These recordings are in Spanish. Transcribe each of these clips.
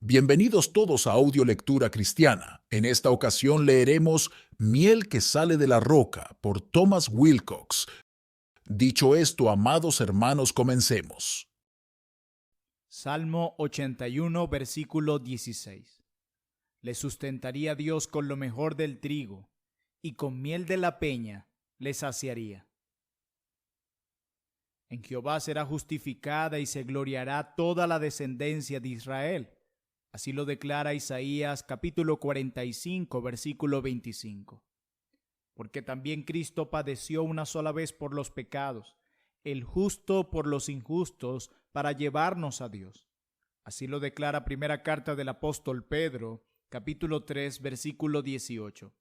Bienvenidos todos a Audio Lectura Cristiana. En esta ocasión leeremos Miel que sale de la roca por Thomas Wilcox. Dicho esto, amados hermanos, comencemos. Salmo 81, versículo 16. Le sustentaría Dios con lo mejor del trigo, y con miel de la peña le saciaría. En Jehová será justificada y se gloriará toda la descendencia de Israel. Así lo declara Isaías capítulo 45, versículo 25. Porque también Cristo padeció una sola vez por los pecados, el justo por los injustos, para llevarnos a Dios. Así lo declara primera carta del apóstol Pedro, capítulo 3, versículo 18.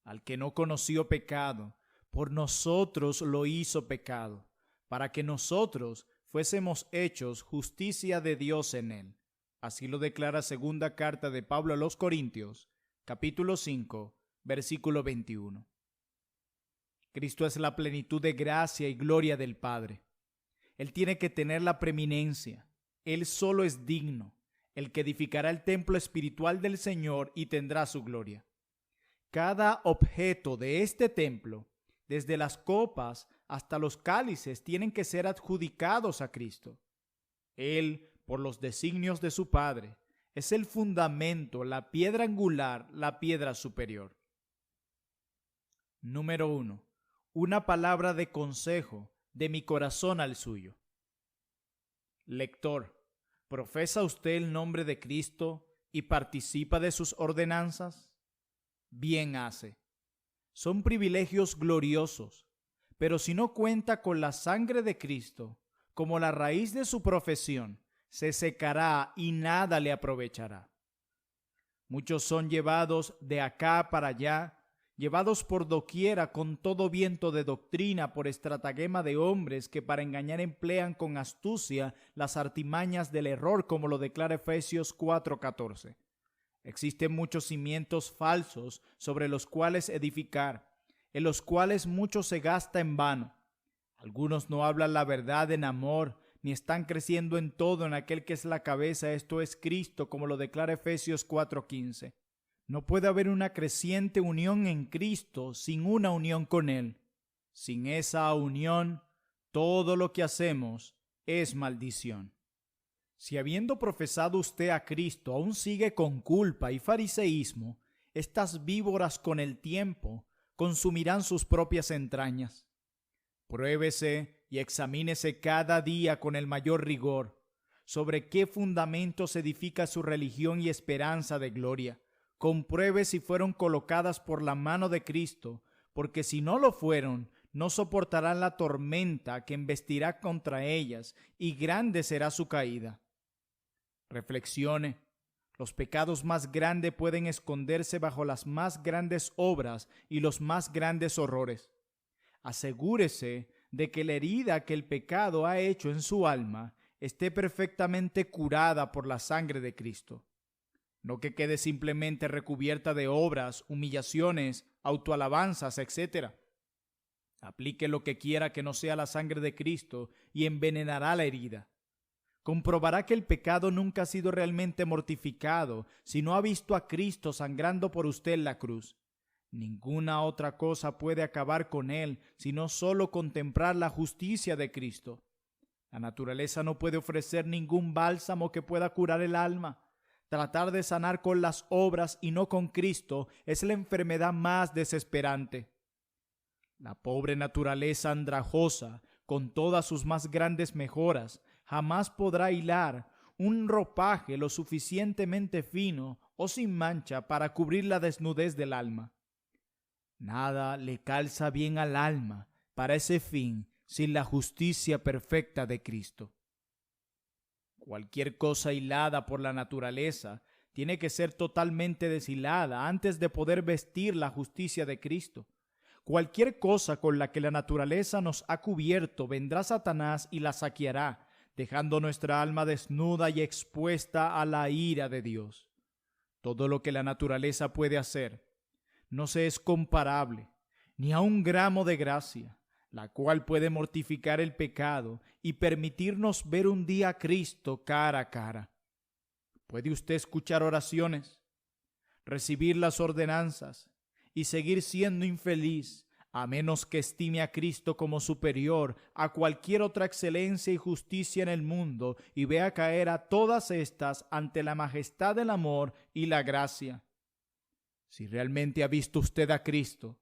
Al que no conoció pecado, por nosotros lo hizo pecado, para que nosotros fuésemos hechos justicia de Dios en él. Así lo declara segunda carta de Pablo a los Corintios, capítulo 5, versículo 21. Cristo es la plenitud de gracia y gloria del Padre. Él tiene que tener la preeminencia. Él solo es digno, el que edificará el templo espiritual del Señor y tendrá su gloria. Cada objeto de este templo, desde las copas hasta los cálices, tienen que ser adjudicados a Cristo. Él, por los designios de su Padre, es el fundamento, la piedra angular, la piedra superior. Número 1. Una palabra de consejo de mi corazón al suyo. Lector, ¿profesa usted el nombre de Cristo y participa de sus ordenanzas? Bien hace. Son privilegios gloriosos, pero si no cuenta con la sangre de Cristo como la raíz de su profesión, se secará y nada le aprovechará. Muchos son llevados de acá para allá, llevados por doquiera con todo viento de doctrina por estratagema de hombres que para engañar emplean con astucia las artimañas del error, como lo declara Efesios 4:14. Existen muchos cimientos falsos sobre los cuales edificar, en los cuales mucho se gasta en vano. Algunos no hablan la verdad en amor, ni están creciendo en todo en aquel que es la cabeza, esto es Cristo, como lo declara Efesios 4:15. No puede haber una creciente unión en Cristo sin una unión con Él. Sin esa unión, todo lo que hacemos es maldición. Si habiendo profesado usted a Cristo aún sigue con culpa y fariseísmo, estas víboras con el tiempo consumirán sus propias entrañas. Pruébese y examínese cada día con el mayor rigor sobre qué fundamentos edifica su religión y esperanza de gloria. Compruebe si fueron colocadas por la mano de Cristo, porque si no lo fueron, no soportarán la tormenta que embestirá contra ellas, y grande será su caída. Reflexione. Los pecados más grandes pueden esconderse bajo las más grandes obras y los más grandes horrores. Asegúrese de que la herida que el pecado ha hecho en su alma esté perfectamente curada por la sangre de Cristo. No que quede simplemente recubierta de obras, humillaciones, autoalabanzas, etc. Aplique lo que quiera que no sea la sangre de Cristo y envenenará la herida. Comprobará que el pecado nunca ha sido realmente mortificado si no ha visto a Cristo sangrando por usted en la cruz. Ninguna otra cosa puede acabar con él, sino solo contemplar la justicia de Cristo. La naturaleza no puede ofrecer ningún bálsamo que pueda curar el alma. Tratar de sanar con las obras y no con Cristo es la enfermedad más desesperante. La pobre naturaleza andrajosa, con todas sus más grandes mejoras, jamás podrá hilar un ropaje lo suficientemente fino o sin mancha para cubrir la desnudez del alma. Nada le calza bien al alma para ese fin sin la justicia perfecta de Cristo. Cualquier cosa hilada por la naturaleza tiene que ser totalmente deshilada antes de poder vestir la justicia de Cristo. Cualquier cosa con la que la naturaleza nos ha cubierto, vendrá Satanás y la saqueará, dejando nuestra alma desnuda y expuesta a la ira de Dios. Todo lo que la naturaleza puede hacer no se es comparable ni a un gramo de gracia, la cual puede mortificar el pecado y permitirnos ver un día a Cristo cara a cara. Puede usted escuchar oraciones, recibir las ordenanzas y seguir siendo infeliz, a menos que estime a Cristo como superior a cualquier otra excelencia y justicia en el mundo y vea caer a todas estas ante la majestad del amor y la gracia. Si realmente ha visto usted a Cristo,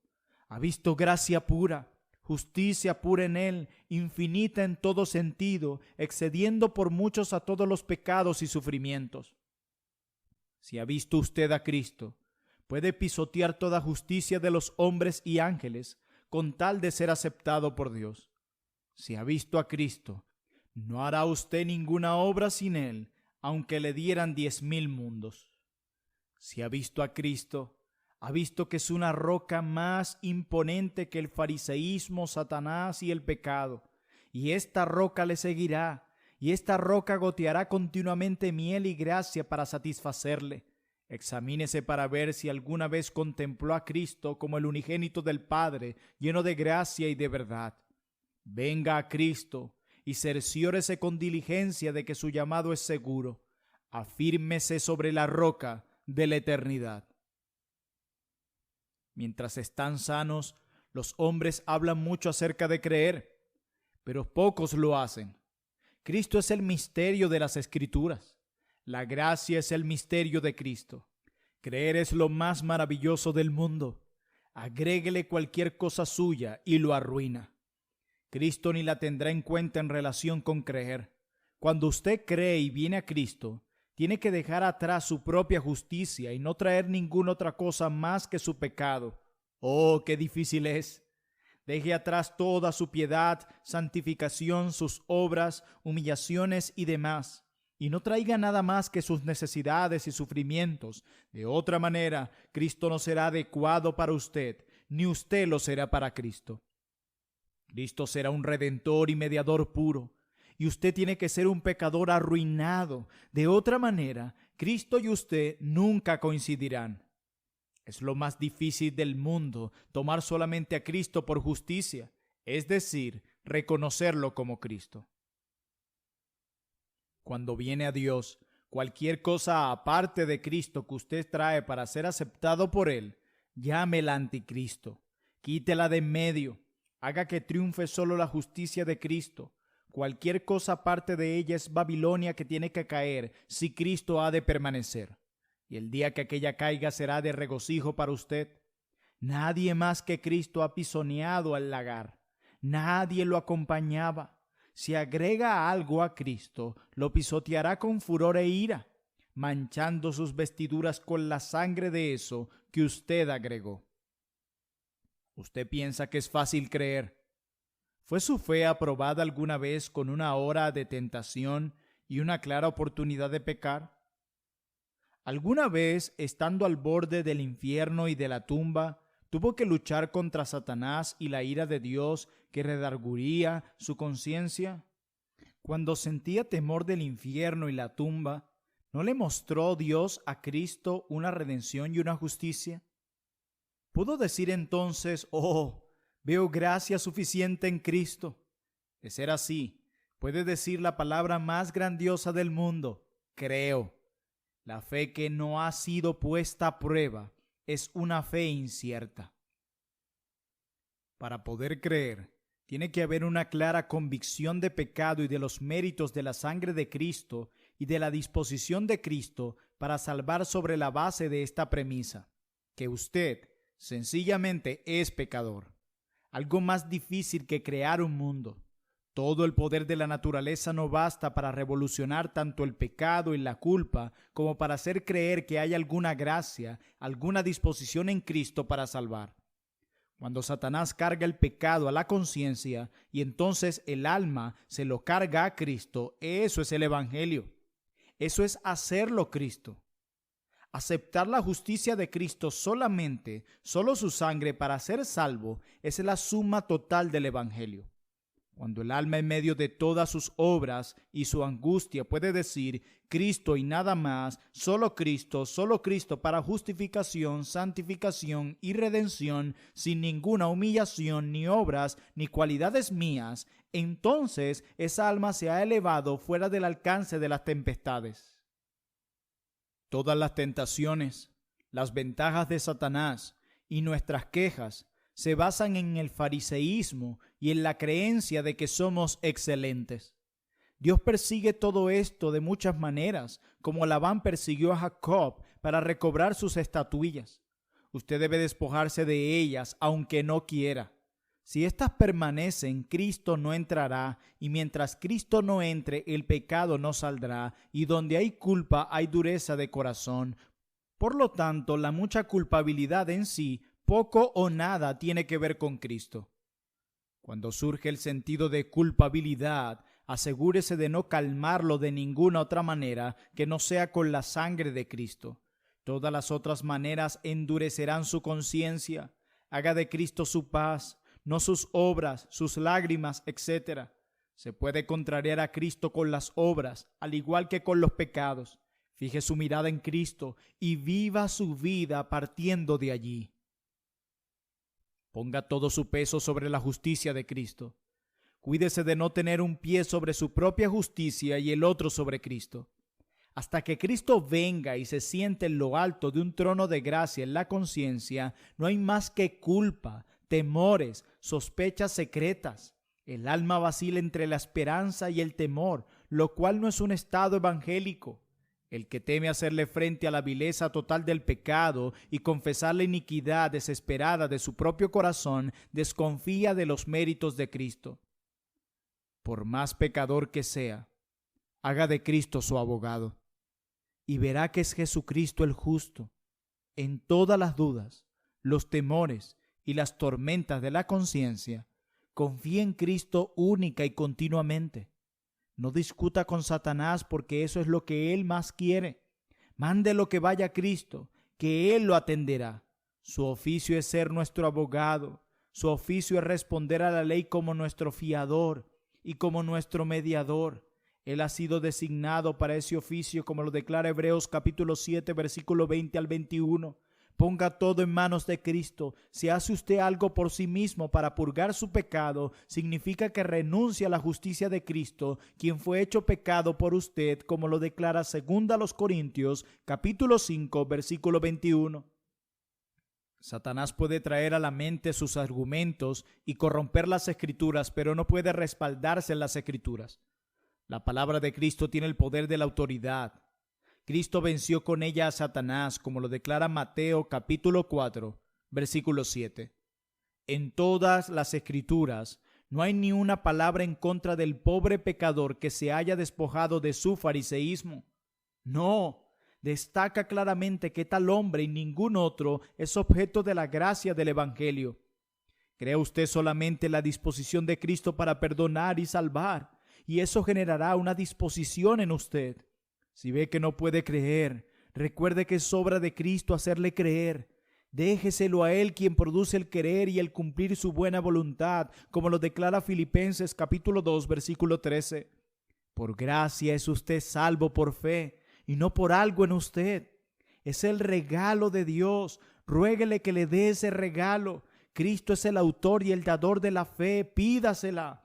ha visto gracia pura, justicia pura en Él, infinita en todo sentido, excediendo por muchos a todos los pecados y sufrimientos. Si ha visto usted a Cristo, puede pisotear toda justicia de los hombres y ángeles con tal de ser aceptado por Dios. Si ha visto a Cristo, no hará usted ninguna obra sin Él, aunque le dieran 10,000 mundos. Si ha visto a Cristo, ha visto que es una roca más imponente que el fariseísmo, Satanás y el pecado, y esta roca le seguirá, y esta roca goteará continuamente miel y gracia para satisfacerle. Examínese para ver si alguna vez contempló a Cristo como el unigénito del Padre, lleno de gracia y de verdad. Venga a Cristo y cerciórese con diligencia de que su llamado es seguro. Afírmese sobre la roca de la eternidad. Mientras están sanos, los hombres hablan mucho acerca de creer, pero pocos lo hacen. Cristo es el misterio de las Escrituras. La gracia es el misterio de Cristo. Creer es lo más maravilloso del mundo. Agréguele cualquier cosa suya y lo arruina. Cristo ni la tendrá en cuenta en relación con creer. Cuando usted cree y viene a Cristo, tiene que dejar atrás su propia justicia y no traer ninguna otra cosa más que su pecado. ¡Oh, qué difícil es! Deje atrás toda su piedad, santificación, sus obras, humillaciones y demás, y no traiga nada más que sus necesidades y sufrimientos. De otra manera, Cristo no será adecuado para usted, ni usted lo será para Cristo. Cristo será un redentor y mediador puro, y usted tiene que ser un pecador arruinado. De otra manera, Cristo y usted nunca coincidirán. Es lo más difícil del mundo tomar solamente a Cristo por justicia, es decir, reconocerlo como Cristo. Cuando viene a Dios, cualquier cosa aparte de Cristo que usted trae para ser aceptado por Él, llámela anticristo, quítela de en medio, haga que triunfe solo la justicia de Cristo. Cualquier cosa aparte de ella es Babilonia que tiene que caer si Cristo ha de permanecer. Y el día que aquella caiga será de regocijo para usted. Nadie más que Cristo ha pisoneado al lagar. Nadie lo acompañaba. Si agrega algo a Cristo, lo pisoteará con furor e ira, manchando sus vestiduras con la sangre de eso que usted agregó. ¿Usted piensa que es fácil creer? ¿Fue su fe aprobada alguna vez con una hora de tentación y una clara oportunidad de pecar? ¿Alguna vez, estando al borde del infierno y de la tumba, tuvo que luchar contra Satanás y la ira de Dios que redarguiría su conciencia? Cuando sentía temor del infierno y la tumba, ¿no le mostró Dios a Cristo una redención y una justicia? ¿Pudo decir entonces, oh, veo gracia suficiente en Cristo? De ser así, puede decir la palabra más grandiosa del mundo, creo. La fe que no ha sido puesta a prueba es una fe incierta. Para poder creer, tiene que haber una clara convicción de pecado y de los méritos de la sangre de Cristo y de la disposición de Cristo para salvar sobre la base de esta premisa, que usted sencillamente es pecador. Algo más difícil que crear un mundo. Todo el poder de la naturaleza no basta para revolucionar tanto el pecado y la culpa como para hacer creer que hay alguna gracia, alguna disposición en Cristo para salvar. Cuando Satanás carga el pecado a la conciencia y entonces el alma se lo carga a Cristo, eso es el Evangelio. Eso es hacerlo Cristo. Aceptar la justicia de Cristo solamente, solo su sangre para ser salvo, es la suma total del Evangelio. Cuando el alma en medio de todas sus obras y su angustia puede decir Cristo y nada más, solo Cristo para justificación, santificación y redención, sin ninguna humillación, ni obras, ni cualidades mías, entonces esa alma se ha elevado fuera del alcance de las tempestades. Todas las tentaciones, las ventajas de Satanás y nuestras quejas se basan en el fariseísmo y en la creencia de que somos excelentes. Dios persigue todo esto de muchas maneras, como Labán persiguió a Jacob para recobrar sus estatuillas. Usted debe despojarse de ellas, aunque no quiera. Si éstas permanecen, Cristo no entrará, y mientras Cristo no entre, el pecado no saldrá, y donde hay culpa hay dureza de corazón. Por lo tanto, la mucha culpabilidad en sí, poco o nada tiene que ver con Cristo. Cuando surge el sentido de culpabilidad, asegúrese de no calmarlo de ninguna otra manera que no sea con la sangre de Cristo. Todas las otras maneras endurecerán su conciencia. Haga de Cristo su paz, no sus obras, sus lágrimas, etc. Se puede contrariar a Cristo con las obras, al igual que con los pecados. Fije su mirada en Cristo y viva su vida partiendo de allí. Ponga todo su peso sobre la justicia de Cristo. Cuídese de no tener un pie sobre su propia justicia y el otro sobre Cristo. Hasta que Cristo venga y se siente en lo alto de un trono de gracia en la conciencia, no hay más que culpa, temores, sospechas secretas. El alma vacila entre la esperanza y el temor, lo cual no es un estado evangélico. El que teme hacerle frente a la vileza total del pecado y confesar la iniquidad desesperada de su propio corazón, desconfía de los méritos de Cristo. Por más pecador que sea, haga de Cristo su abogado, y verá que es Jesucristo el justo. En todas las dudas, los temores y las tormentas de la conciencia, confíe en Cristo única y continuamente. No discuta con Satanás porque eso es lo que él más quiere. Mándelo que vaya a Cristo, que él lo atenderá. Su oficio es ser nuestro abogado. Su oficio es responder a la ley como nuestro fiador y como nuestro mediador. Él ha sido designado para ese oficio, como lo declara Hebreos capítulo 7, versículo 20 al 21. Ponga todo en manos de Cristo. Si hace usted algo por sí mismo para purgar su pecado, significa que renuncia a la justicia de Cristo, quien fue hecho pecado por usted, como lo declara 2 Corintios, capítulo 5, versículo 21. Satanás puede traer a la mente sus argumentos y corromper las Escrituras, pero no puede respaldarse en las Escrituras. La palabra de Cristo tiene el poder de la autoridad. Cristo venció con ella a Satanás, como lo declara Mateo capítulo 4, versículo 7. En todas las Escrituras no hay ni una palabra en contra del pobre pecador que se haya despojado de su fariseísmo. No, destaca claramente que tal hombre y ningún otro es objeto de la gracia del Evangelio. Crea usted solamente la disposición de Cristo para perdonar y salvar, y eso generará una disposición en usted. Si ve que no puede creer, recuerde que es obra de Cristo hacerle creer. Déjeselo a Él, quien produce el querer y el cumplir su buena voluntad, como lo declara Filipenses capítulo 2, versículo 13. Por gracia es usted salvo por fe, y no por algo en usted. Es el regalo de Dios. Ruéguele que le dé ese regalo. Cristo es el autor y el dador de la fe. Pídasela.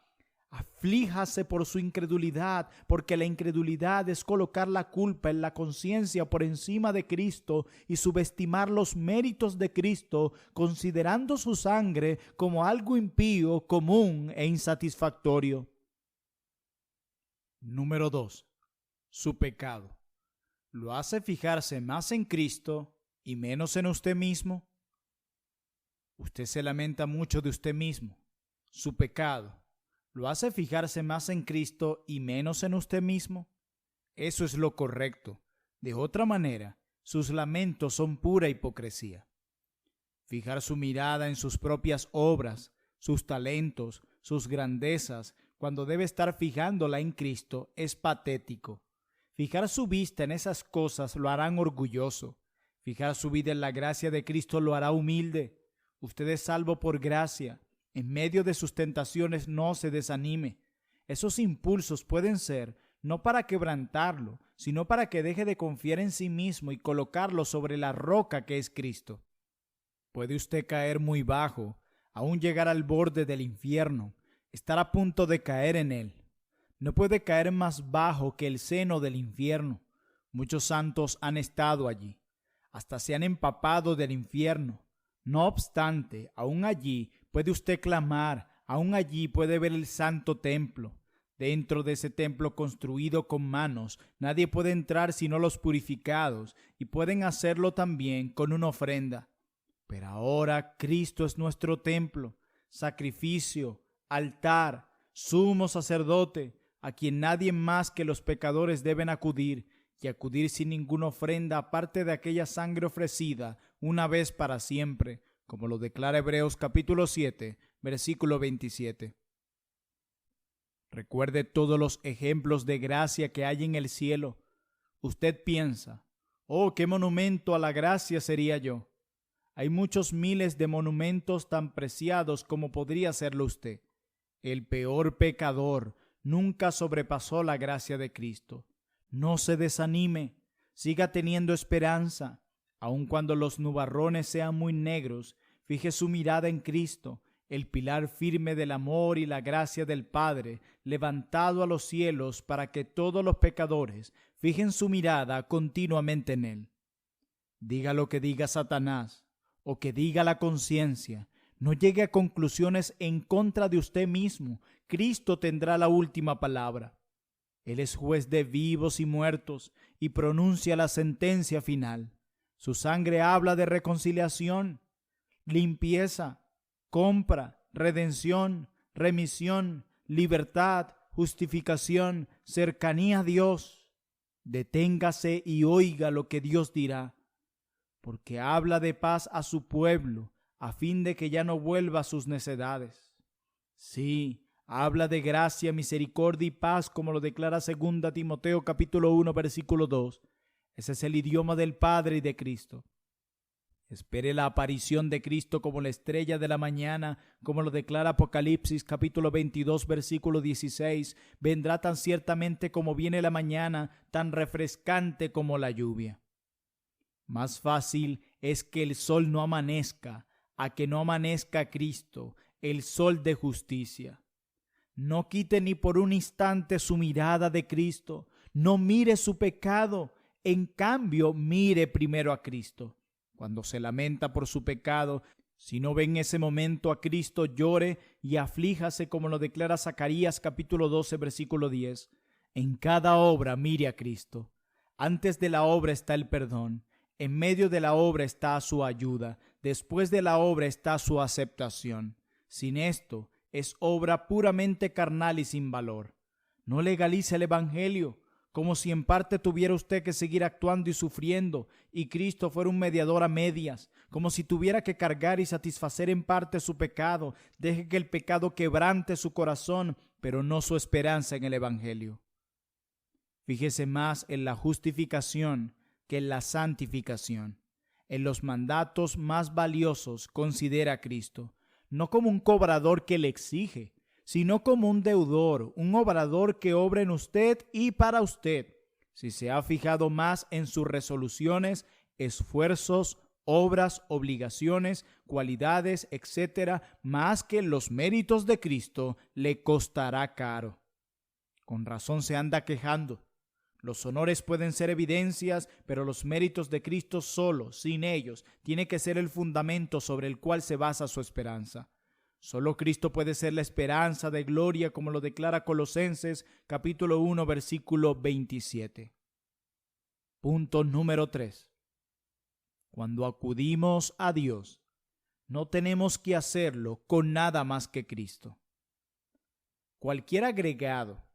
Aflíjase por su incredulidad, porque la incredulidad es colocar la culpa en la conciencia por encima de Cristo y subestimar los méritos de Cristo, considerando su sangre como algo impío, común e insatisfactorio. Número 2. Su pecado. ¿Lo hace fijarse más en Cristo y menos en usted mismo? Usted se lamenta mucho de usted mismo. Su pecado ¿lo hace fijarse más en Cristo y menos en usted mismo? Eso es lo correcto. De otra manera, sus lamentos son pura hipocresía. Fijar su mirada en sus propias obras, sus talentos, sus grandezas, cuando debe estar fijándola en Cristo, es patético. Fijar su vista en esas cosas lo harán orgulloso. Fijar su vida en la gracia de Cristo lo hará humilde. Usted es salvo por gracia. En medio de sus tentaciones no se desanime. Esos impulsos pueden ser no para quebrantarlo, sino para que deje de confiar en sí mismo y colocarlo sobre la roca que es Cristo. Puede usted caer muy bajo, aún llegar al borde del infierno, estar a punto de caer en él. No puede caer más bajo que el seno del infierno. Muchos santos han estado allí, hasta se han empapado del infierno. No obstante, aún allí puede usted clamar, aún allí puede ver el santo templo. Dentro de ese templo construido con manos, nadie puede entrar sino los purificados, y pueden hacerlo también con una ofrenda. Pero ahora Cristo es nuestro templo, sacrificio, altar, sumo sacerdote, a quien nadie más que los pecadores deben acudir, y acudir sin ninguna ofrenda aparte de aquella sangre ofrecida una vez para siempre, como lo declara Hebreos capítulo 7, versículo 27. Recuerde todos los ejemplos de gracia que hay en el cielo. Usted piensa, oh, qué monumento a la gracia sería yo. Hay muchos miles de monumentos tan preciados como podría serlo usted. El peor pecador nunca sobrepasó la gracia de Cristo. No se desanime, siga teniendo esperanza. Aun cuando los nubarrones sean muy negros, fije su mirada en Cristo, el pilar firme del amor y la gracia del Padre, levantado a los cielos para que todos los pecadores fijen su mirada continuamente en Él. Diga lo que diga Satanás, o que diga la conciencia, no llegue a conclusiones en contra de usted mismo. Cristo tendrá la última palabra. Él es juez de vivos y muertos y pronuncia la sentencia final. Su sangre habla de reconciliación, limpieza, compra, redención, remisión, libertad, justificación, cercanía a Dios. Deténgase y oiga lo que Dios dirá, porque habla de paz a su pueblo, a fin de que ya no vuelva a sus necedades. Sí, habla de gracia, misericordia y paz, como lo declara 2 Timoteo capítulo 1, versículo 2. Ese es el idioma del Padre y de Cristo. Espere la aparición de Cristo como la estrella de la mañana, como lo declara Apocalipsis capítulo 22, versículo 16. Vendrá tan ciertamente como viene la mañana, tan refrescante como la lluvia. Más fácil es que el sol no amanezca, a que no amanezca Cristo, el sol de justicia. No quite ni por un instante su mirada de Cristo, no mire su pecado, en cambio mire primero a Cristo. Cuando se lamenta por su pecado, si no ve en ese momento a Cristo, llore y aflíjase, como lo declara Zacarías capítulo 12, versículo 10. En cada obra mire a Cristo. Antes de la obra está el perdón, en medio de la obra está su ayuda, después de la obra está su aceptación. Sin esto, es obra puramente carnal y sin valor. No legalice el evangelio, como si en parte tuviera usted que seguir actuando y sufriendo, y Cristo fuera un mediador a medias, como si tuviera que cargar y satisfacer en parte su pecado. Deje que el pecado quebrante su corazón, pero no su esperanza en el evangelio. Fíjese más en la justificación que en la santificación. En los mandatos más valiosos considera a Cristo, no como un cobrador que le exige, sino como un deudor, un obrador que obra en usted y para usted. Si se ha fijado más en sus resoluciones, esfuerzos, obras, obligaciones, cualidades, etc., más que en los méritos de Cristo, le costará caro. Con razón se anda quejando. Los honores pueden ser evidencias, pero los méritos de Cristo solo, sin ellos, tiene que ser el fundamento sobre el cual se basa su esperanza. Solo Cristo puede ser la esperanza de gloria, como lo declara Colosenses capítulo 1, versículo 27. Punto número 3. Cuando acudimos a Dios, no tenemos que hacerlo con nada más que Cristo. Cualquier agregado,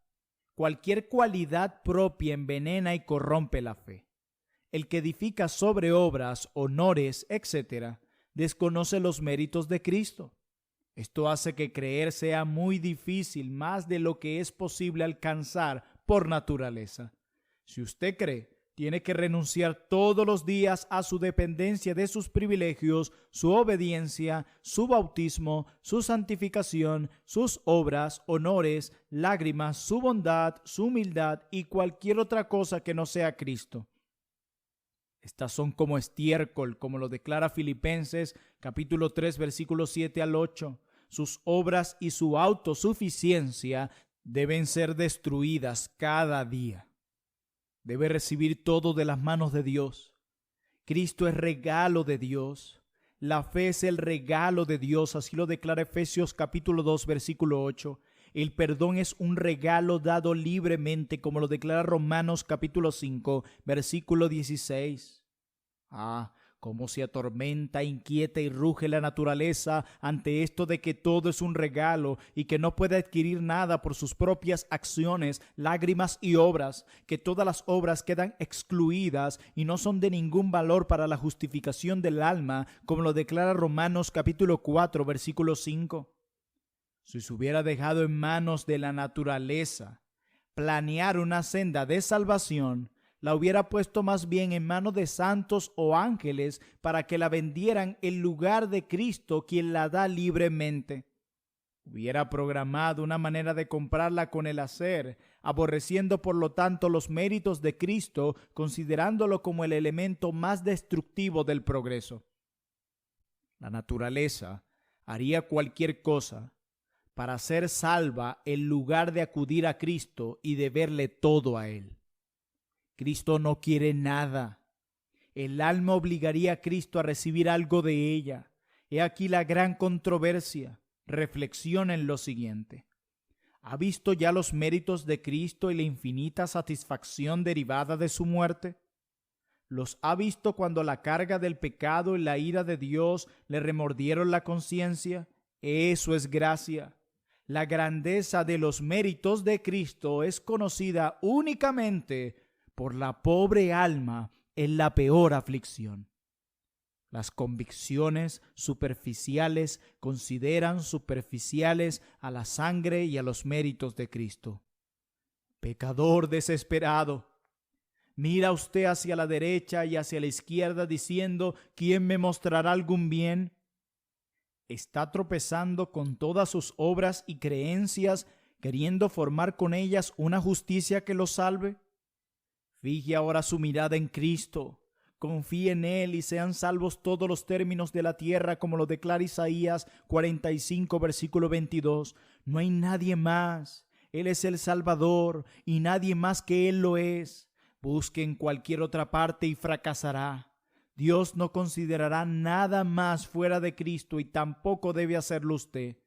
cualquier cualidad propia envenena y corrompe la fe. El que edifica sobre obras, honores, etc., desconoce los méritos de Cristo. Esto hace que creer sea muy difícil, más de lo que es posible alcanzar por naturaleza. Si usted cree, tiene que renunciar todos los días a su dependencia de sus privilegios, su obediencia, su bautismo, su santificación, sus obras, honores, lágrimas, su bondad, su humildad y cualquier otra cosa que no sea Cristo. Estas son como estiércol, como lo declara Filipenses capítulo 3, versículos 7 al 8. Sus obras y su autosuficiencia deben ser destruidas cada día. debe recibir todo de las manos de Dios. Cristo es regalo de Dios. La fe es el regalo de Dios, así lo declara Efesios capítulo 2, versículo 8. El perdón es un regalo dado libremente, como lo declara Romanos capítulo 5, versículo 16. Cómo se atormenta, inquieta y ruge la naturaleza ante esto de que todo es un regalo y que no puede adquirir nada por sus propias acciones, lágrimas y obras, que todas las obras quedan excluidas y no son de ningún valor para la justificación del alma, como lo declara Romanos capítulo 4, versículo 5. Si se hubiera dejado en manos de la naturaleza planear una senda de salvación, la hubiera puesto más bien en manos de santos o ángeles para que la vendieran en lugar de Cristo, quien la da libremente. Hubiera programado una manera de comprarla con el hacer, aborreciendo por lo tanto los méritos de Cristo, considerándolo como el elemento más destructivo del progreso. La naturaleza haría cualquier cosa para ser salva en lugar de acudir a Cristo y deberle todo a Él. Cristo no quiere nada. El alma obligaría a Cristo a recibir algo de ella. He aquí la gran controversia. Reflexiona en lo siguiente. ¿Ha visto ya los méritos de Cristo y la infinita satisfacción derivada de su muerte? ¿Los ha visto cuando la carga del pecado y la ira de Dios le remordieron la conciencia? Eso es gracia. La grandeza de los méritos de Cristo es conocida únicamente por la pobre alma en la peor aflicción. Las convicciones superficiales consideran superficiales a la sangre y a los méritos de Cristo. Pecador desesperado, mira usted hacia la derecha y hacia la izquierda diciendo: ¿quién me mostrará algún bien? Está tropezando con todas sus obras y creencias, queriendo formar con ellas una justicia que lo salve. Fije ahora su mirada en Cristo, confíe en Él y sean salvos todos los términos de la tierra, como lo declara Isaías 45, versículo 22. No hay nadie más, Él es el Salvador y nadie más que Él lo es. Busque en cualquier otra parte y fracasará. Dios no considerará nada más fuera de Cristo y tampoco debe hacerlo usted.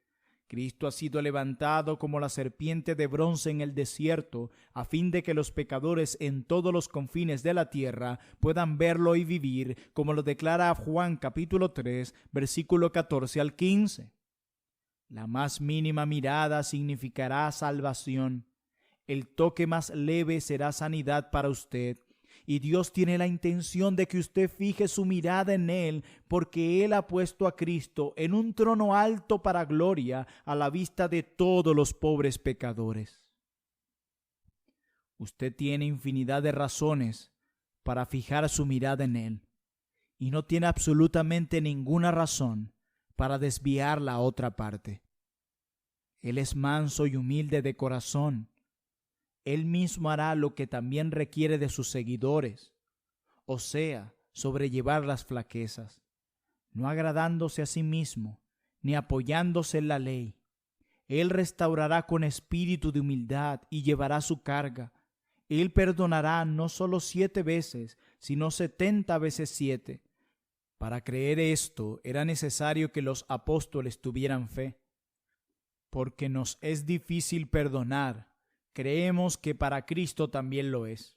Cristo ha sido levantado como la serpiente de bronce en el desierto, a fin de que los pecadores en todos los confines de la tierra puedan verlo y vivir, como lo declara Juan capítulo 3, versículo 14 al 15. La más mínima mirada significará salvación. El toque más leve será sanidad para usted. Y Dios tiene la intención de que usted fije su mirada en Él, porque Él ha puesto a Cristo en un trono alto para gloria a la vista de todos los pobres pecadores. Usted tiene infinidad de razones para fijar su mirada en Él, y no tiene absolutamente ninguna razón para desviarla a otra parte. Él es manso y humilde de corazón. Él mismo hará lo que también requiere de sus seguidores, o sea, sobrellevar las flaquezas, no agradándose a sí mismo, ni apoyándose en la ley. Él restaurará con espíritu de humildad y llevará su carga. Él perdonará no solo 7 veces, sino 70 veces 7. Para creer esto era necesario que los apóstoles tuvieran fe. Porque nos es difícil perdonar, creemos que para Cristo también lo es.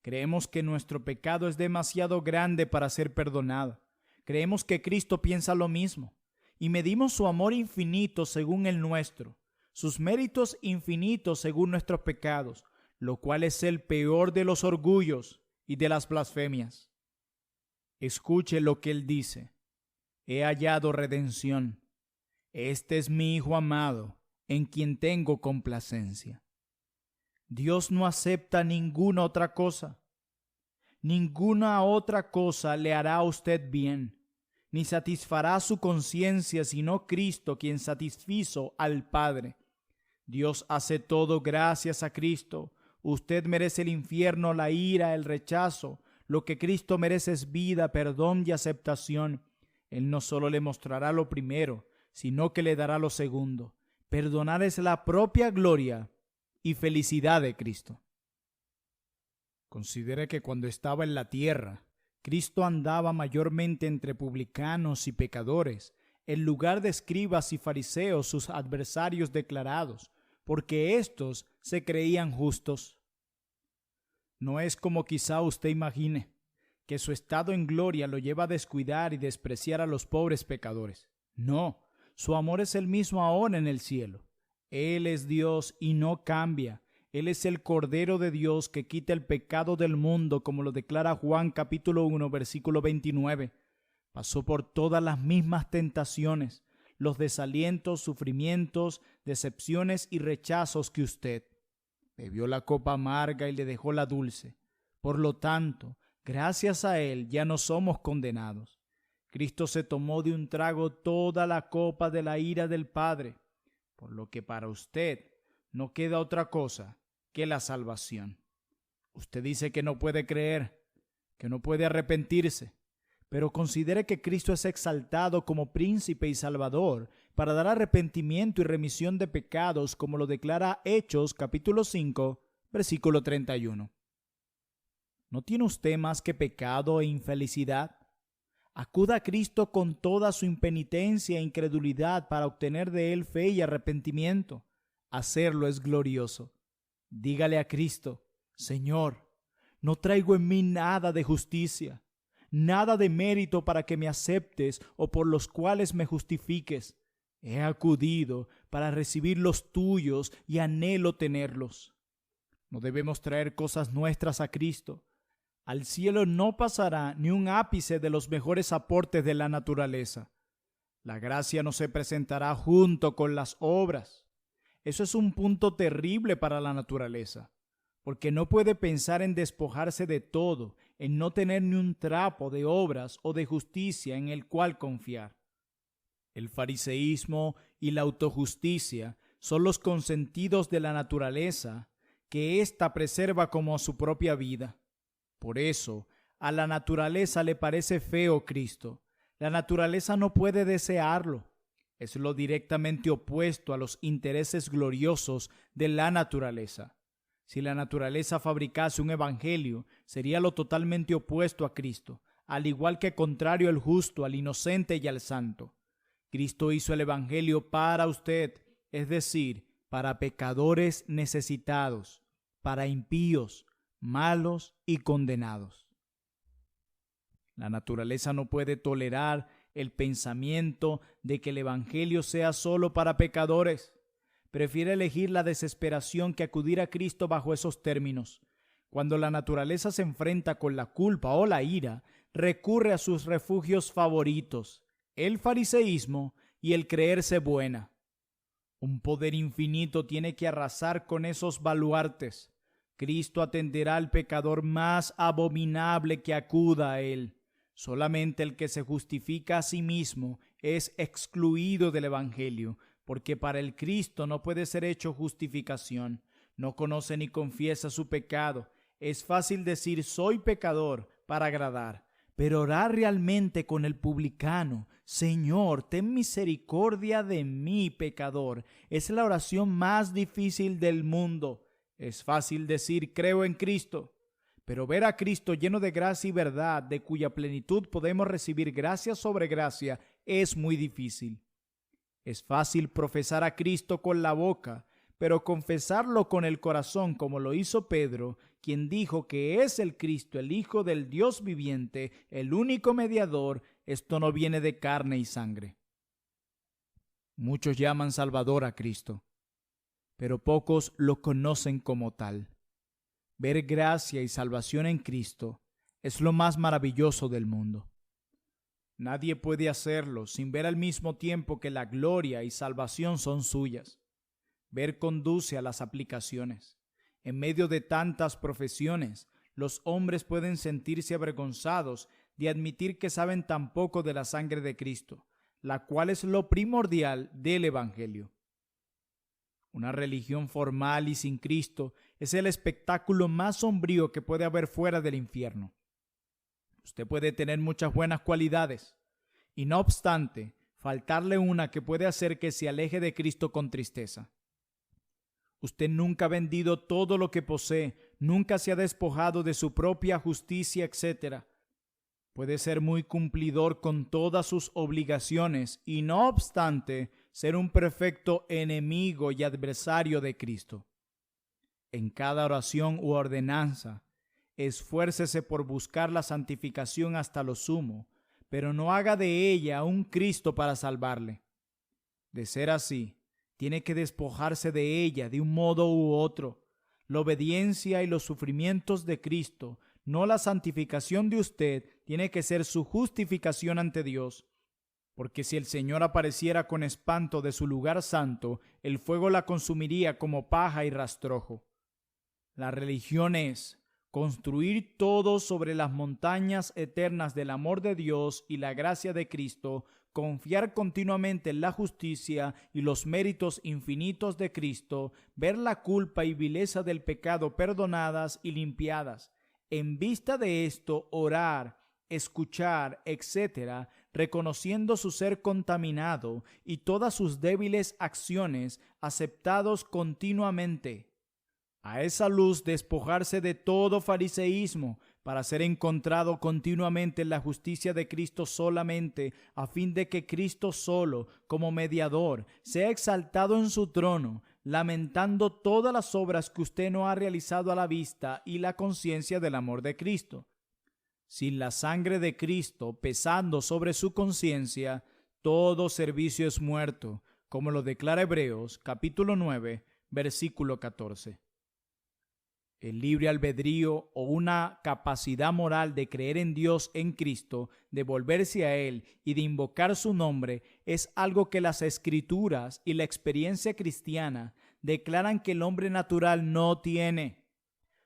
Creemos que nuestro pecado es demasiado grande para ser perdonado. Creemos que Cristo piensa lo mismo. Y medimos su amor infinito según el nuestro, sus méritos infinitos según nuestros pecados, lo cual es el peor de los orgullos y de las blasfemias. Escuche lo que Él dice. He hallado redención. Este es mi Hijo amado, en quien tengo complacencia. Dios no acepta ninguna otra cosa. Ninguna otra cosa le hará a usted bien, ni satisfará su conciencia, sino Cristo, quien satisfizo al Padre. Dios hace todo gracias a Cristo. Usted merece el infierno, la ira, el rechazo. Lo que Cristo merece es vida, perdón y aceptación. Él no solo le mostrará lo primero, sino que le dará lo segundo. Perdonar es la propia gloria y felicidad de Cristo. Considere que cuando estaba en la tierra, Cristo andaba mayormente entre publicanos y pecadores, en lugar de escribas y fariseos, sus adversarios declarados, porque éstos se creían justos. No es como quizá usted imagine, que su estado en gloria lo lleva a descuidar y despreciar a los pobres pecadores. No, su amor es el mismo ahora en el cielo. Él es Dios y no cambia. Él es el Cordero de Dios que quita el pecado del mundo, como lo declara Juan capítulo 1, versículo 29. Pasó por todas las mismas tentaciones, los desalientos, sufrimientos, decepciones y rechazos que usted. Bebió la copa amarga y le dejó la dulce. Por lo tanto, gracias a Él ya no somos condenados. Cristo se tomó de un trago toda la copa de la ira del Padre, por lo que para usted no queda otra cosa que la salvación. Usted dice que no puede creer, que no puede arrepentirse, pero considere que Cristo es exaltado como príncipe y salvador para dar arrepentimiento y remisión de pecados, como lo declara Hechos capítulo 5, versículo 31. ¿No tiene usted más que pecado e infelicidad? Acuda a Cristo con toda su impenitencia e incredulidad para obtener de Él fe y arrepentimiento. Hacerlo es glorioso. Dígale a Cristo: Señor, no traigo en mí nada de justicia, nada de mérito para que me aceptes o por los cuales me justifiques. He acudido para recibir los tuyos y anhelo tenerlos. No debemos traer cosas nuestras a Cristo. Al cielo no pasará ni un ápice de los mejores aportes de la naturaleza. La gracia no se presentará junto con las obras. Eso es un punto terrible para la naturaleza, porque no puede pensar en despojarse de todo, en no tener ni un trapo de obras o de justicia en el cual confiar. El fariseísmo y la autojusticia son los consentidos de la naturaleza que ésta preserva como su propia vida. Por eso, a la naturaleza le parece feo Cristo. La naturaleza no puede desearlo. Es lo directamente opuesto a los intereses gloriosos de la naturaleza. Si la naturaleza fabricase un evangelio, sería lo totalmente opuesto a Cristo, al igual que contrario al justo, al inocente y al santo. Cristo hizo el evangelio para usted, es decir, para pecadores necesitados, para impíos, malos y condenados. La naturaleza no puede tolerar el pensamiento de que el evangelio sea solo para pecadores. Prefiere elegir la desesperación que acudir a Cristo bajo esos términos. Cuando la naturaleza se enfrenta con la culpa o la ira, recurre a sus refugios favoritos, el fariseísmo y el creerse buena. Un poder infinito tiene que arrasar con esos baluartes. Cristo atenderá al pecador más abominable que acuda a Él. Solamente el que se justifica a sí mismo es excluido del evangelio, porque para el Cristo no puede ser hecho justificación. No conoce ni confiesa su pecado. Es fácil decir soy pecador para agradar, pero orar realmente con el publicano, Señor, ten misericordia de mí, pecador, es la oración más difícil del mundo. Es fácil decir creo en Cristo, pero ver a Cristo lleno de gracia y verdad, de cuya plenitud podemos recibir gracia sobre gracia, es muy difícil. Es fácil profesar a Cristo con la boca, pero confesarlo con el corazón, como lo hizo Pedro, quien dijo que es el Cristo, el Hijo del Dios viviente, el único mediador, esto no viene de carne y sangre. Muchos llaman Salvador a Cristo, pero pocos lo conocen como tal. Ver gracia y salvación en Cristo es lo más maravilloso del mundo. Nadie puede hacerlo sin ver al mismo tiempo que la gloria y salvación son suyas. Ver conduce a las aplicaciones. En medio de tantas profesiones, los hombres pueden sentirse avergonzados de admitir que saben tan poco de la sangre de Cristo, la cual es lo primordial del Evangelio. Una religión formal y sin Cristo es el espectáculo más sombrío que puede haber fuera del infierno. Usted puede tener muchas buenas cualidades y, no obstante, faltarle una que puede hacer que se aleje de Cristo con tristeza. Usted nunca ha vendido todo lo que posee, nunca se ha despojado de su propia justicia, etc. Puede ser muy cumplidor con todas sus obligaciones y no obstante ser un perfecto enemigo y adversario de Cristo. En cada oración u ordenanza, esfuércese por buscar la santificación hasta lo sumo, pero no haga de ella un Cristo para salvarle. De ser así, tiene que despojarse de ella de un modo u otro. La obediencia y los sufrimientos de Cristo, no la santificación de usted, tiene que ser su justificación ante Dios. Porque si el Señor apareciera con espanto de su lugar santo, el fuego la consumiría como paja y rastrojo. La religión es construir todo sobre las montañas eternas del amor de Dios y la gracia de Cristo, confiar continuamente en la justicia y los méritos infinitos de Cristo, ver la culpa y vileza del pecado perdonadas y limpiadas. En vista de esto, orar, escuchar, etc., reconociendo su ser contaminado y todas sus débiles acciones aceptados continuamente. A esa luz despojarse de todo fariseísmo para ser encontrado continuamente en la justicia de Cristo solamente, a fin de que Cristo solo, como mediador, sea exaltado en su trono, lamentando todas las obras que usted no ha realizado a la vista y la conciencia del amor de Cristo. Sin la sangre de Cristo pesando sobre su conciencia, todo servicio es muerto, como lo declara Hebreos capítulo 9, versículo 14. El libre albedrío o una capacidad moral de creer en Dios en Cristo, de volverse a Él y de invocar su nombre es algo que las Escrituras y la experiencia cristiana declaran que el hombre natural no tiene.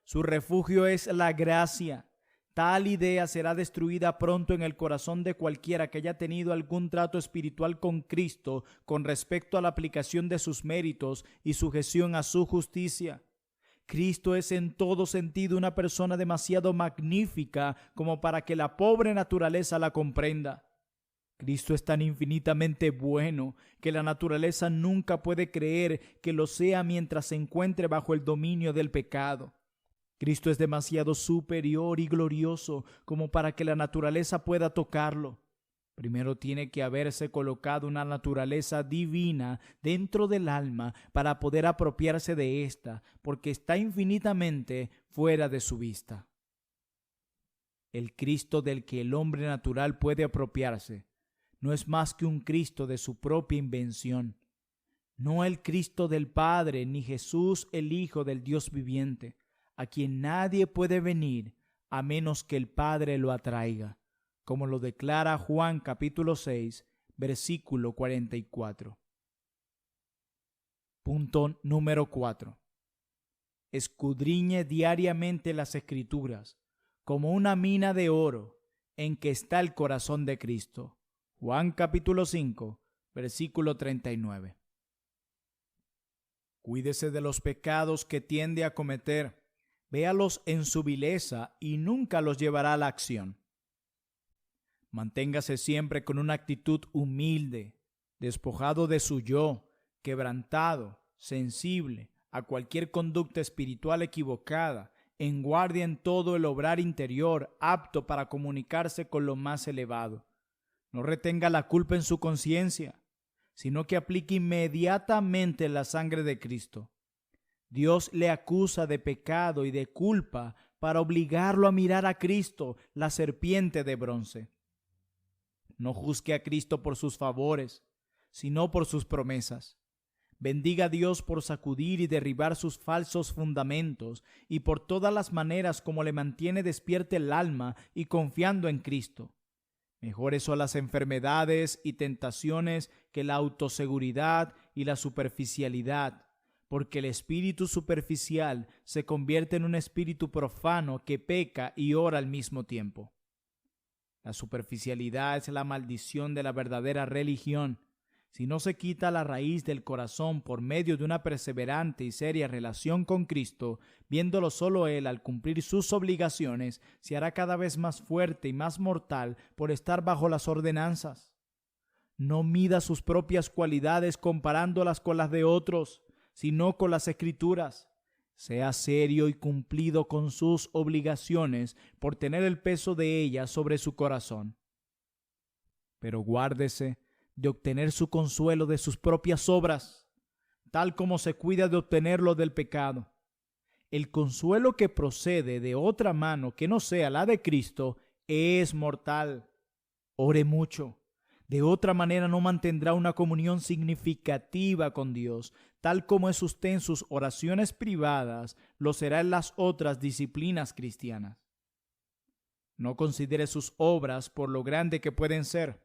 Su refugio es la gracia. Tal idea será destruida pronto en el corazón de cualquiera que haya tenido algún trato espiritual con Cristo con respecto a la aplicación de sus méritos y sujeción a su justicia. Cristo es en todo sentido una persona demasiado magnífica como para que la pobre naturaleza la comprenda. Cristo es tan infinitamente bueno que la naturaleza nunca puede creer que lo sea mientras se encuentre bajo el dominio del pecado. Cristo es demasiado superior y glorioso como para que la naturaleza pueda tocarlo. Primero tiene que haberse colocado una naturaleza divina dentro del alma para poder apropiarse de ésta, porque está infinitamente fuera de su vista. El Cristo del que el hombre natural puede apropiarse no es más que un Cristo de su propia invención, no el Cristo del Padre, ni Jesús el Hijo del Dios viviente, a quien nadie puede venir a menos que el Padre lo atraiga, como lo declara Juan capítulo 6, versículo 44. Punto número 4. Escudriñe diariamente las Escrituras, como una mina de oro en que está el corazón de Cristo. Juan capítulo 5, versículo 39. Cuídese de los pecados que tiende a cometer, véalos en su vileza y nunca los llevará a la acción. Manténgase siempre con una actitud humilde, despojado de su yo, quebrantado, sensible a cualquier conducta espiritual equivocada, en guardia en todo el obrar interior, apto para comunicarse con lo más elevado. No retenga la culpa en su conciencia, sino que aplique inmediatamente la sangre de Cristo. Dios le acusa de pecado y de culpa para obligarlo a mirar a Cristo, la serpiente de bronce. No juzgue a Cristo por sus favores, sino por sus promesas. Bendiga a Dios por sacudir y derribar sus falsos fundamentos y por todas las maneras como le mantiene despierta el alma y confiando en Cristo. Mejores son las enfermedades y tentaciones que la autoseguridad y la superficialidad, porque el espíritu superficial se convierte en un espíritu profano que peca y ora al mismo tiempo. La superficialidad es la maldición de la verdadera religión. Si no se quita la raíz del corazón por medio de una perseverante y seria relación con Cristo, viéndolo solo Él al cumplir sus obligaciones, se hará cada vez más fuerte y más mortal por estar bajo las ordenanzas. No mida sus propias cualidades comparándolas con las de otros, sino con las Escrituras. Sea serio y cumplido con sus obligaciones por tener el peso de ellas sobre su corazón. Pero guárdese de obtener su consuelo de sus propias obras, tal como se cuida de obtenerlo del pecado. El consuelo que procede de otra mano que no sea la de Cristo es mortal. Ore mucho. De otra manera no mantendrá una comunión significativa con Dios, tal como es usted en sus oraciones privadas, lo será en las otras disciplinas cristianas. No considere sus obras por lo grande que pueden ser,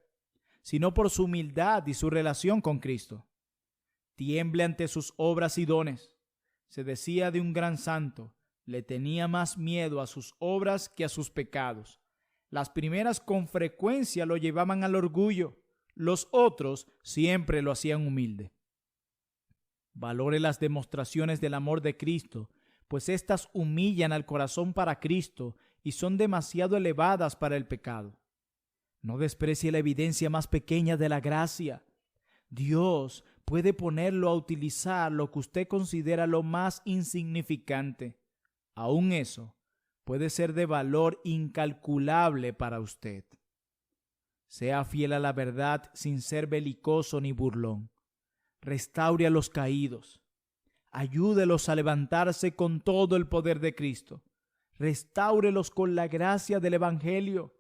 sino por su humildad y su relación con Cristo. Tiemble ante sus obras y dones. Se decía de un gran santo, le tenía más miedo a sus obras que a sus pecados. Las primeras con frecuencia lo llevaban al orgullo, los otros siempre lo hacían humilde. Valore las demostraciones del amor de Cristo, pues éstas humillan al corazón para Cristo y son demasiado elevadas para el pecado. No desprecie la evidencia más pequeña de la gracia. Dios puede ponerlo a utilizar lo que usted considera lo más insignificante. Aún eso puede ser de valor incalculable para usted. Sea fiel a la verdad sin ser belicoso ni burlón. Restaure a los caídos. Ayúdelos a levantarse con todo el poder de Cristo. Restáurelos con la gracia del Evangelio.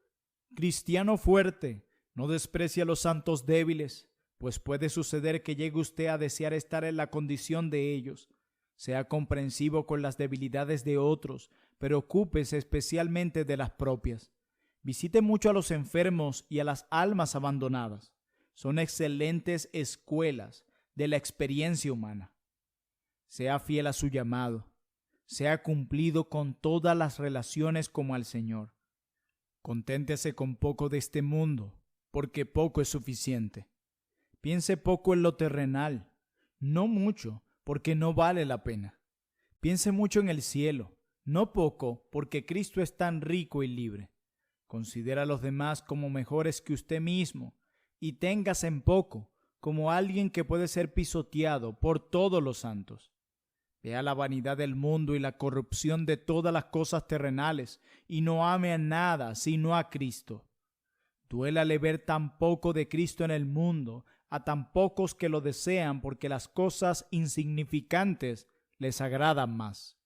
Cristiano fuerte, no desprecie a los santos débiles, pues puede suceder que llegue usted a desear estar en la condición de ellos. Sea comprensivo con las debilidades de otros, pero ocúpese especialmente de las propias. Visite mucho a los enfermos y a las almas abandonadas. Son excelentes escuelas de la experiencia humana. Sea fiel a su llamado. Sea cumplido con todas las relaciones como al Señor. Conténtese con poco de este mundo, porque poco es suficiente. Piense poco en lo terrenal, no mucho, porque no vale la pena. Piense mucho en el cielo, no poco, porque Cristo es tan rico y libre. Considera a los demás como mejores que usted mismo, y téngase en poco, como alguien que puede ser pisoteado por todos los santos. Vea la vanidad del mundo y la corrupción de todas las cosas terrenales, y no ame a nada sino a Cristo. Duélale ver tan poco de Cristo en el mundo, a tan pocos que lo desean, porque las cosas insignificantes les agradan más.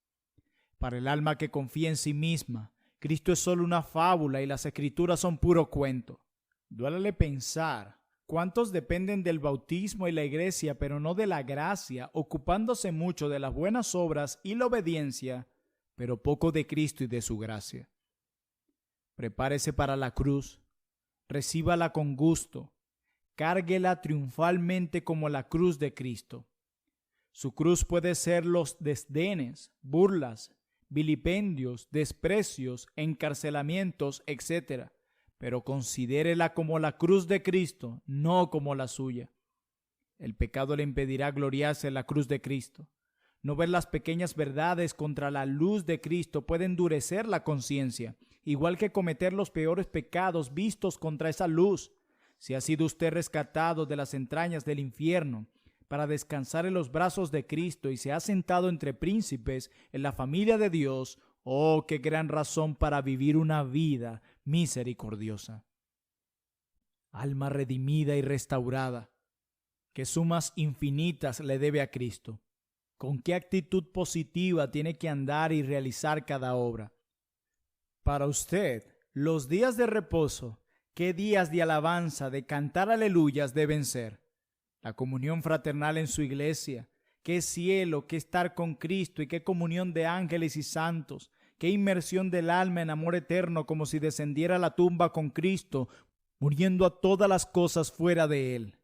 Para el alma que confía en sí misma, Cristo es solo una fábula y las Escrituras son puro cuento. Duélale pensar cuántos dependen del bautismo y la iglesia, pero no de la gracia, ocupándose mucho de las buenas obras y la obediencia, pero poco de Cristo y de su gracia. Prepárese para la cruz, recíbala con gusto, cárguela triunfalmente como la cruz de Cristo. Su cruz puede ser los desdenes, burlas, vilipendios, desprecios, encarcelamientos, etc., pero considérela como la cruz de Cristo, no como la suya. El pecado le impedirá gloriarse en la cruz de Cristo. No ver las pequeñas verdades contra la luz de Cristo puede endurecer la conciencia, igual que cometer los peores pecados vistos contra esa luz. Si ha sido usted rescatado de las entrañas del infierno para descansar en los brazos de Cristo y se ha sentado entre príncipes en la familia de Dios, oh, qué gran razón para vivir una vida misericordiosa. Alma redimida y restaurada, qué sumas infinitas le debe a Cristo. ¿Con qué actitud positiva tiene que andar y realizar cada obra? Para usted, los días de reposo, ¿qué días de alabanza, de cantar aleluyas deben ser? La comunión fraternal en su iglesia, qué cielo, qué estar con Cristo y qué comunión de ángeles y santos, qué inmersión del alma en amor eterno como si descendiera a la tumba con Cristo, muriendo a todas las cosas fuera de él.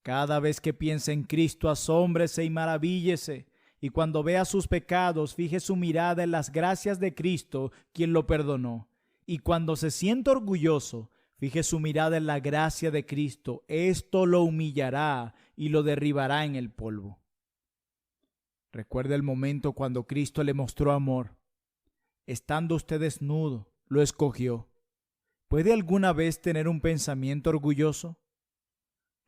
Cada vez que piense en Cristo, asómbrese y maravíllese, y cuando vea sus pecados, fije su mirada en las gracias de Cristo, quien lo perdonó. Y cuando se sienta orgulloso, fije su mirada en la gracia de Cristo. Esto lo humillará y lo derribará en el polvo. Recuerde el momento cuando Cristo le mostró amor. Estando usted desnudo, lo escogió. ¿Puede alguna vez tener un pensamiento orgulloso?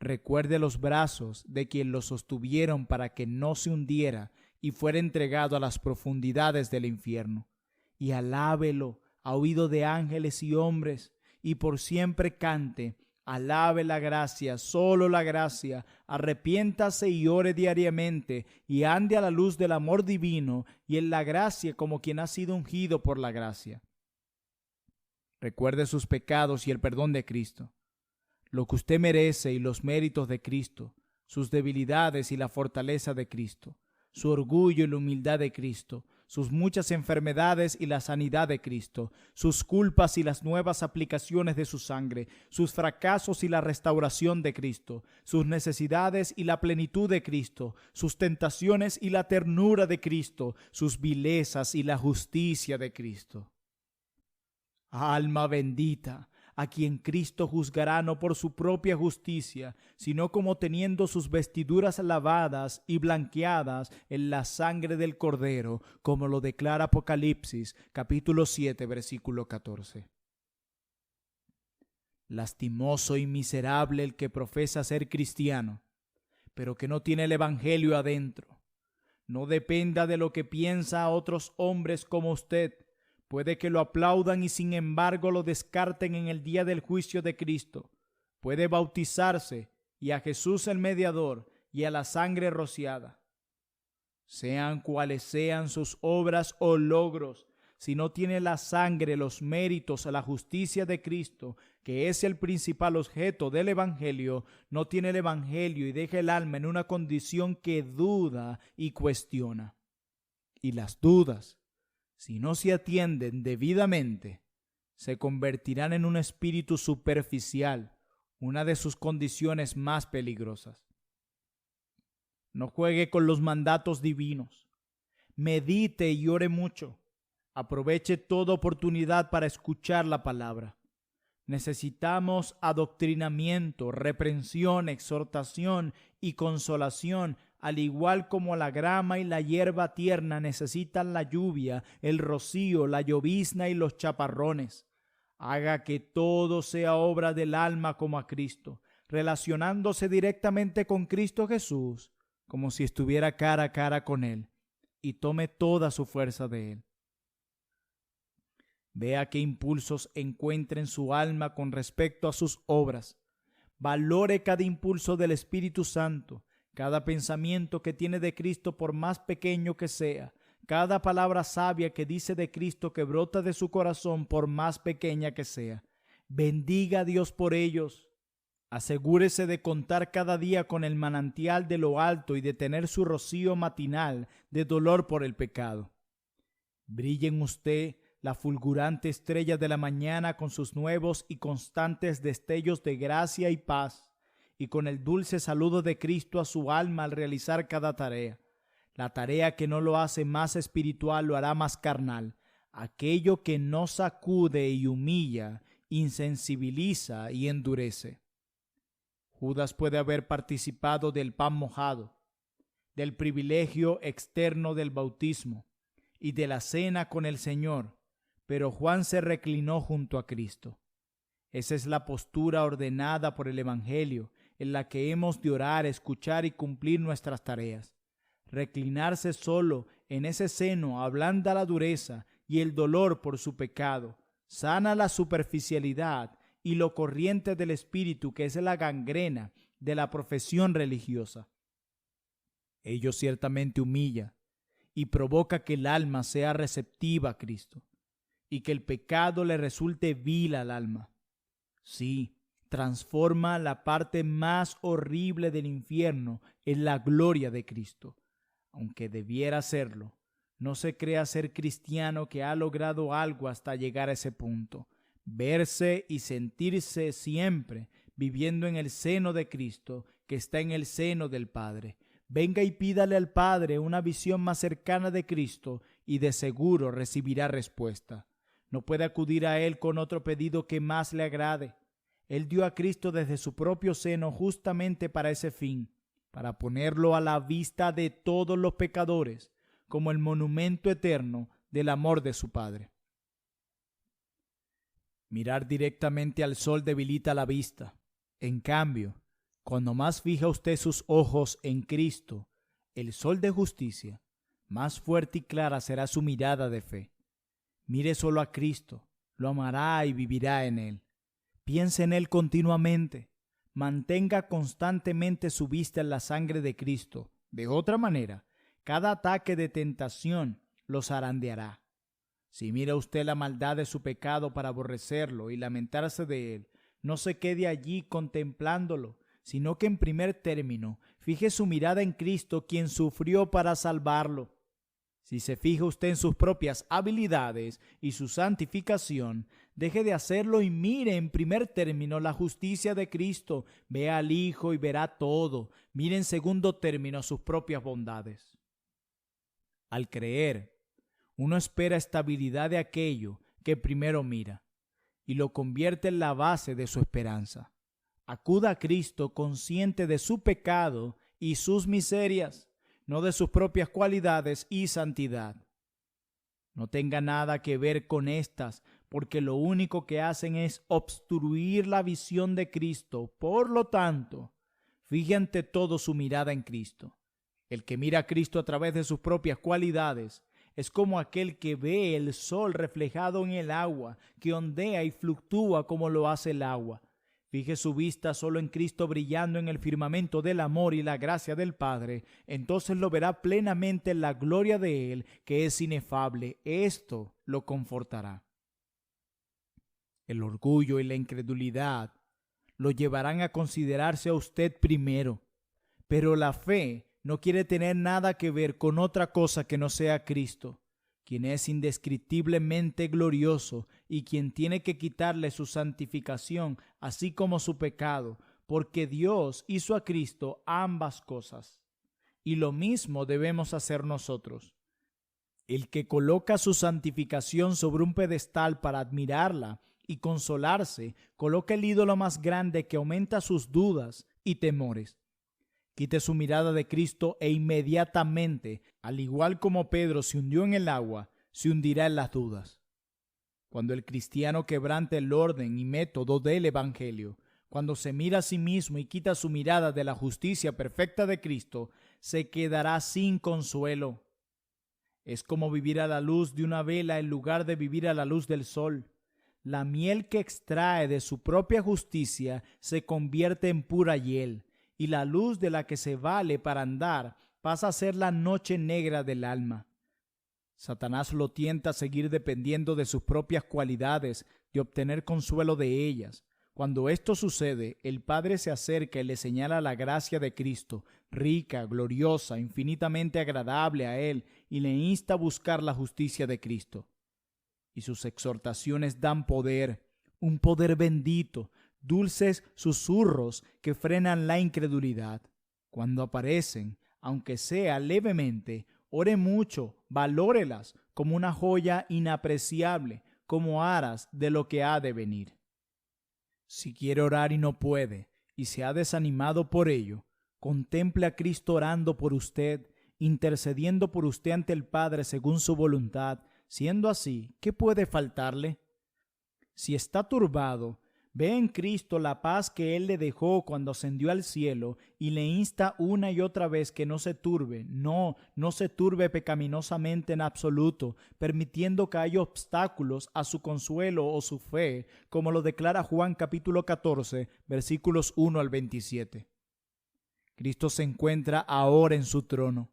Recuerde los brazos de quien lo sostuvieron para que no se hundiera y fuera entregado a las profundidades del infierno. Y alábelo a oído de ángeles y hombres, y por siempre cante: alabe la gracia, solo la gracia, arrepiéntase y ore diariamente, y ande a la luz del amor divino y en la gracia como quien ha sido ungido por la gracia. Recuerde sus pecados y el perdón de Cristo, lo que usted merece y los méritos de Cristo, sus debilidades y la fortaleza de Cristo, su orgullo y la humildad de Cristo, sus muchas enfermedades y la sanidad de Cristo, sus culpas y las nuevas aplicaciones de su sangre, sus fracasos y la restauración de Cristo, sus necesidades y la plenitud de Cristo, sus tentaciones y la ternura de Cristo, sus vilezas y la justicia de Cristo. Alma bendita, a quien Cristo juzgará no por su propia justicia, sino como teniendo sus vestiduras lavadas y blanqueadas en la sangre del Cordero, como lo declara Apocalipsis, capítulo 7, versículo 14. Lastimoso y miserable el que profesa ser cristiano, pero que no tiene el Evangelio adentro. No dependa de lo que piensa otros hombres como usted. Puede que lo aplaudan y sin embargo lo descarten en el día del juicio de Cristo. Puede bautizarse y a Jesús el mediador y a la sangre rociada. Sean cuales sean sus obras o logros, si no tiene la sangre, los méritos, la justicia de Cristo, que es el principal objeto del Evangelio, no tiene el Evangelio y deja el alma en una condición que duda y cuestiona. Y las dudas, si no se atienden debidamente, se convertirán en un espíritu superficial, una de sus condiciones más peligrosas. No juegue con los mandatos divinos. Medite y ore mucho. Aproveche toda oportunidad para escuchar la palabra. Necesitamos adoctrinamiento, reprensión, exhortación y consolación, al igual como la grama y la hierba tierna necesitan la lluvia, el rocío, la llovizna y los chaparrones. Haga que todo sea obra del alma como a Cristo, relacionándose directamente con Cristo Jesús, como si estuviera cara a cara con Él, y tome toda su fuerza de Él. Vea qué impulsos encuentra en su alma con respecto a sus obras. Valore cada impulso del Espíritu Santo, cada pensamiento que tiene de Cristo por más pequeño que sea, cada palabra sabia que dice de Cristo que brota de su corazón por más pequeña que sea. Bendiga a Dios por ellos. Asegúrese de contar cada día con el manantial de lo alto y de tener su rocío matinal de dolor por el pecado. Brille en usted la fulgurante estrella de la mañana con sus nuevos y constantes destellos de gracia y paz, y con el dulce saludo de Cristo a su alma al realizar cada tarea. La tarea que no lo hace más espiritual lo hará más carnal. Aquello que no sacude y humilla, insensibiliza y endurece. Judas puede haber participado del pan mojado, del privilegio externo del bautismo y de la cena con el Señor, pero Juan se reclinó junto a Cristo. Esa es la postura ordenada por el Evangelio, en la que hemos de orar, escuchar y cumplir nuestras tareas. Reclinarse solo en ese seno ablanda la dureza y el dolor por su pecado, sana la superficialidad y lo corriente del espíritu, que es la gangrena de la profesión religiosa. Ello ciertamente humilla y provoca que el alma sea receptiva a Cristo y que el pecado le resulte vil al alma. Sí, transforma la parte más horrible del infierno en la gloria de Cristo. Aunque debiera hacerlo, no se crea ser cristiano que ha logrado algo hasta llegar a ese punto. Verse y sentirse siempre viviendo en el seno de Cristo, que está en el seno del Padre. Venga y pídale al Padre una visión más cercana de Cristo y de seguro recibirá respuesta. No puede acudir a Él con otro pedido que más le agrade. Él dio a Cristo desde su propio seno justamente para ese fin, para ponerlo a la vista de todos los pecadores, como el monumento eterno del amor de su Padre. Mirar directamente al sol debilita la vista. En cambio, Cuando más fija usted sus ojos en Cristo, el sol de justicia, más fuerte y clara será su mirada de fe. Mire solo a Cristo, lo amará y vivirá en Él. Piense en Él continuamente. Mantenga constantemente su vista en la sangre de Cristo. De otra manera, cada ataque de tentación lo zarandeará. Si mira usted la maldad de su pecado para aborrecerlo y lamentarse de él, no se quede allí contemplándolo, sino que en primer término fije su mirada en Cristo, quien sufrió para salvarlo. Si se fija usted en sus propias habilidades y su santificación, deje de hacerlo y mire en primer término la justicia de Cristo. Vea al Hijo y verá todo. Mire en segundo término sus propias bondades. Al creer, uno espera estabilidad de aquello que primero mira y lo convierte en la base de su esperanza. Acuda a Cristo consciente de su pecado y sus miserias, no de sus propias cualidades y santidad. No tenga nada que ver con estas, porque lo único que hacen es obstruir la visión de Cristo. Por lo tanto, fije ante todo su mirada en Cristo. El que mira a Cristo a través de sus propias cualidades es como aquel que ve el sol reflejado en el agua, que ondea y fluctúa como lo hace el agua. Fije su vista solo en Cristo brillando en el firmamento del amor y la gracia del Padre, entonces lo verá plenamente en la gloria de Él, que es inefable. Esto lo confortará. El orgullo y la incredulidad lo llevarán a considerarse a usted primero, pero la fe no quiere tener nada que ver con otra cosa que no sea Cristo, quien es indescriptiblemente glorioso y quien tiene que quitarle su santificación, así como su pecado, porque Dios hizo a Cristo ambas cosas. Y lo mismo debemos hacer nosotros. El que coloca su santificación sobre un pedestal para admirarla y consolarse, coloca el ídolo más grande que aumenta sus dudas y temores. Quite su mirada de Cristo e inmediatamente, al igual como Pedro se hundió en el agua, se hundirá en las dudas. Cuando el cristiano quebranta el orden y método del Evangelio, cuando se mira a sí mismo y quita su mirada de la justicia perfecta de Cristo, se quedará sin consuelo. Es como vivir a la luz de una vela en lugar de vivir a la luz del sol. La miel que extrae de su propia justicia se convierte en pura hiel, y la luz de la que se vale para andar pasa a ser la noche negra del alma. Satanás lo tienta a seguir dependiendo de sus propias cualidades, de obtener consuelo de ellas. Cuando esto sucede, el Padre se acerca y le señala la gracia de Cristo, rica, gloriosa, infinitamente agradable a él, y le insta a buscar la justicia de Cristo. Y sus exhortaciones dan poder, un poder bendito, dulces susurros que frenan la incredulidad. Cuando aparecen, aunque sea levemente, ore mucho, valórelas como una joya inapreciable, como aras de lo que ha de venir. Si quiere orar y no puede, y se ha desanimado por ello, contemple a Cristo orando por usted, intercediendo por usted ante el Padre según su voluntad. Siendo así, ¿qué puede faltarle? Si está turbado, ve en Cristo la paz que Él le dejó cuando ascendió al cielo y le insta una y otra vez que no se turbe, no se turbe pecaminosamente en absoluto, permitiendo que haya obstáculos a su consuelo o su fe, como lo declara Juan capítulo 14, versículos 1 al 27. Cristo se encuentra ahora en su trono,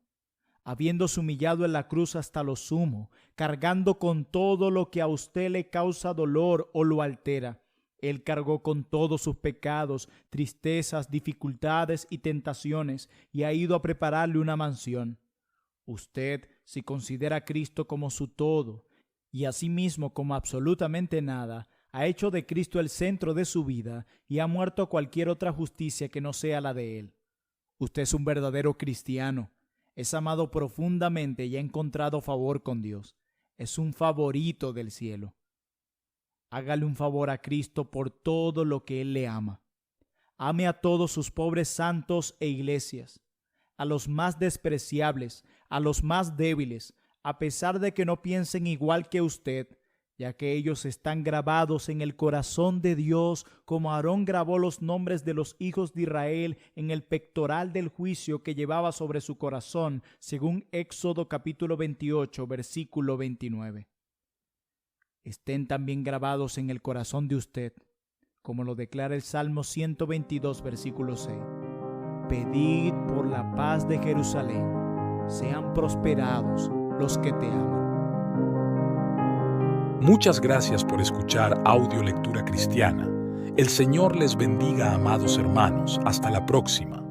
habiéndose humillado en la cruz hasta lo sumo, cargando con todo lo que a usted le causa dolor o lo altera. Él cargó con todos sus pecados, tristezas, dificultades y tentaciones, y ha ido a prepararle una mansión. Usted, si considera a Cristo como su todo, y a sí mismo como absolutamente nada, ha hecho de Cristo el centro de su vida y ha muerto a cualquier otra justicia que no sea la de Él. Usted es un verdadero cristiano. Es amado profundamente y ha encontrado favor con Dios. Es un favorito del cielo. Hágale un favor a Cristo por todo lo que Él le ama. Ame a todos sus pobres santos e iglesias, a los más despreciables, a los más débiles, a pesar de que no piensen igual que usted. ya que ellos están grabados en el corazón de Dios, como Aarón grabó los nombres de los hijos de Israel en el pectoral del juicio que llevaba sobre su corazón, según Éxodo capítulo 28, versículo 29. Estén también grabados en el corazón de usted, como lo declara el Salmo 122, versículo 6. Pedid por la paz de Jerusalén, sean prosperados los que te aman. Muchas gracias por escuchar Audio Lectura Cristiana. El Señor les bendiga, amados hermanos. Hasta la próxima.